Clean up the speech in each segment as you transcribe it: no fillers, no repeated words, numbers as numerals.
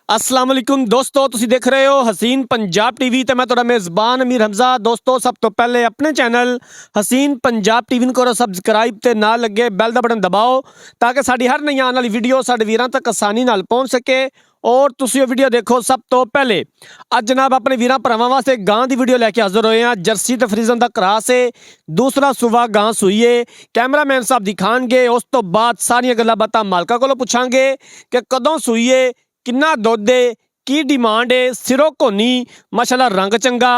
अस्सलाम वालेकुम दोस्तों, तुसी देख रहे हो हसीन पंजाब टीवी ते मैं तुहाडा मेज़बान अमीर हमजा। दोस्तों, सब तो पहले अपने चैनल हसीन पंजाब टीवी नूं करो सबसक्राइब ते नाल लगे बैल दा बटन दबाओ ताकि साडी हर नई आने वाली वीडियो साडे वीरां तक आसानी नाल पहुंच सके और तुसी वो वीडियो देखो सब तो पहले। अज जनाब अपने वीरां भरावां वास्ते गां दी वीडियो लैके हाजिर होए हैं। जर्सी ते फ्रीजन दा क्रॉस है, दूसरा सूबा गां सूई है। कैमरामैन साहब दिखाणगे, उस तो बाद सारियां गल्लां बातां मालका कोलों पुछांगे कि कदों सूई है, किन्ना दुध है, की डिमांड है। सिरों कोनी माशाल्लाह, रंग चंगा,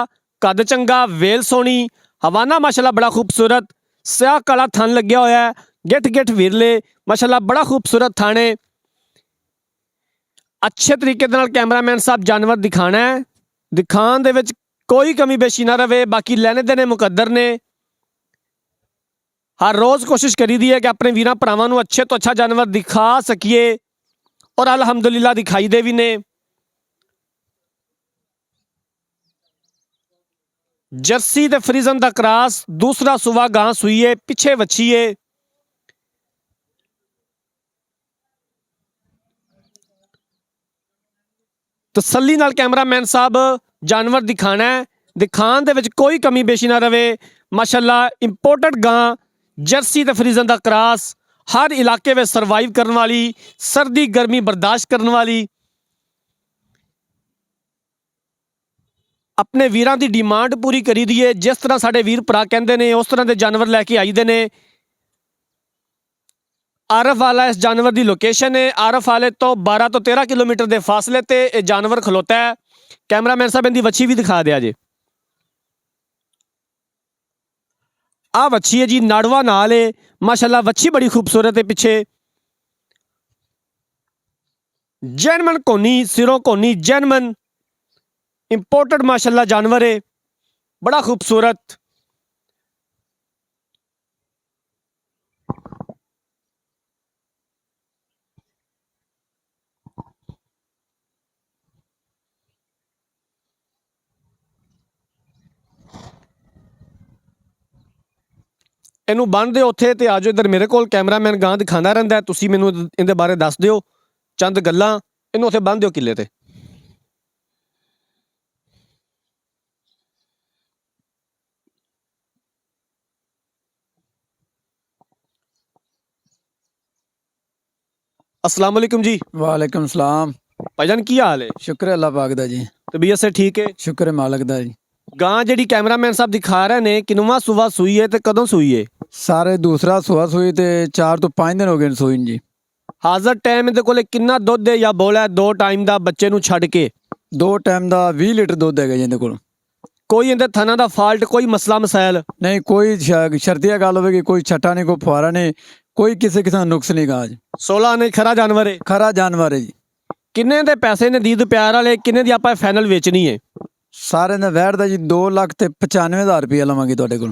कद चंगा, वेल सोहनी, हवाना माशाल्लाह बड़ा खूबसूरत, स्याह काला थन लग्या होया है, गिठ गिठ विरले माशाल्लाह बड़ा खूबसूरत थन है। अच्छे तरीके दे नाल कैमरामैन साहब जानवर दिखाना है, दिखाण दे विच कोई कमी बेशी ना रवे। बाकी लैने देने मुकद्दर ने। हर रोज़ कोशिश करी दी है कि अपने वीरां भरावां नूं अच्छे तो अच्छा जानवर दिखा सकीए और अल्हम्दुलिल्लाह दिखाई दे भी ने। जर्सी ते फ्रीजन दा क्रॉस, दूसरा सूबा गां सूई है, पिछे वच्छी है। तसल्ली नाल कैमरामैन साहब जानवर दिखाना है, दिखाण दे विच कोई कमी बेशी ना रवे। माशाल्लाह इंपोर्टेड गां, जर्सी ते फ्रीजन दा क्रॉस, हर इलाके में सर्वाइव करने वाली, सर्दी गर्मी बर्दाश्त करने वाली। अपने वीरां दी डिमांड पूरी करी दी है। जिस तरह साडे वीर भरा कहंदे ने उस तरह के जानवर लैके आईदे ने। आरफ वाला इस जानवर की लोकेशन है। आरफ वाले तो 12 तो 13 किलोमीटर के फासले ते यह जानवर खलोता है। कैमरामैन साहब इनकी वच्छी भी दिखा दिया जे। आ वच्छी है जी, नाड़वा नाल है माशाल्लाह, वच्छी बड़ी खूबसूरत है। पिछे जैनमन कोनी, सिरों कोनी जैनमन, इंपोर्टेड माशाल्लाह जानवर है, बड़ा खूबसूरत। इनू बन दे उत्थे ते आजो इधर मेरे कोल। कैमरामैन गां दिखाना रहिंदा है, तुसी मैनू इहदे बारे दस दिओ चंद गल्लां। इनू उत्थे बन दिओ किले ते। अस्सलाम वालेकुम जी। वालेकुम सलाम। भाईजान की हाल है? शुक्र है अल्लाह पाक दा जी। तबीयत से ठीक है? शुक्र है मालक दा जी। गां जिहड़ी कैमरामैन साहब दिखा रहे ने, किनवा सूबा सूई है ते कदों सूई है? सारे दूसरा सुहा सुई ते 4 तो 5 दिन हो गए सूई जी। हाजर टाइम इहदे कोले किन्ना दुध है या बोला है 2 टाइम दा बच्चे नू छड़ के? 2 टाइम दा 20 लीटर दुध है जी इहदे कोल। कोई इहदे थना दा फाल्ट, कोई मसला मसाइल नहीं, कोई शर्तिया गल होगी, कोई छट्टा नहीं, कोई फुहारा नहीं, कोई किसी किस्म का नुक्स नहीं गा जी। 16 ने खरा जानवर है? खरा जानवर है जी। किन्ने दे पैसे ने दीद प्यार वाले, किन्ने दी आपां फाइनल वेचनी है? सारे ने वैर दा जी 2,95,000 रुपया लवांगे तुहाडे कोल।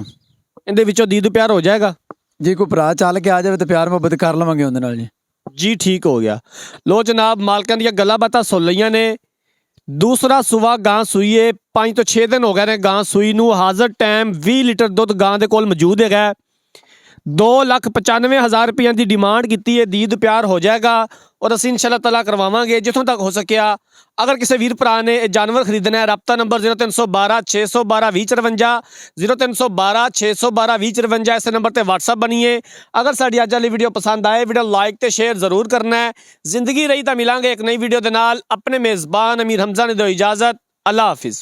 इहदे विचों दीद प्यार हो जाएगा जी। कोई भरा चल के आ जाए तो प्यार मुहब्बत कर लवांगे उहदे नाल जी। जी, ठीक हो गया। लो जनाब, मालकां दी गल्लां बातां सुन लईआं ने। दूसरा सूबा गां सूई है, 5 तो 6 दिन हो गए ने गां सूई नू। हाजर टाइम 20 लीटर दुध गां दे कोल मौजूद है। 2,95,000 रुपये की डिमांड की है। दीद प्यार हो जाएगा और असीं इंशाअल्लाह तआला करवावांगे जिथों तक हो सकिया। अगर किसी वीर भरा ने जानवर खरीदना है, रब्ता नंबर 0312 612 2054, 0312 612 2054, इस नंबर पर व्हाट्सअप बनीए। अगर साडी अज वाली वीडियो पसंद आए, वीडियो लाइक तो शेयर जरूर करना है। जिंदगी रही तो मिलांगे एक नई वीडियो के नाल। अपने मेज़बान अमीर हमजा ने दो इजाज़त। अल्लाह हाफिज़।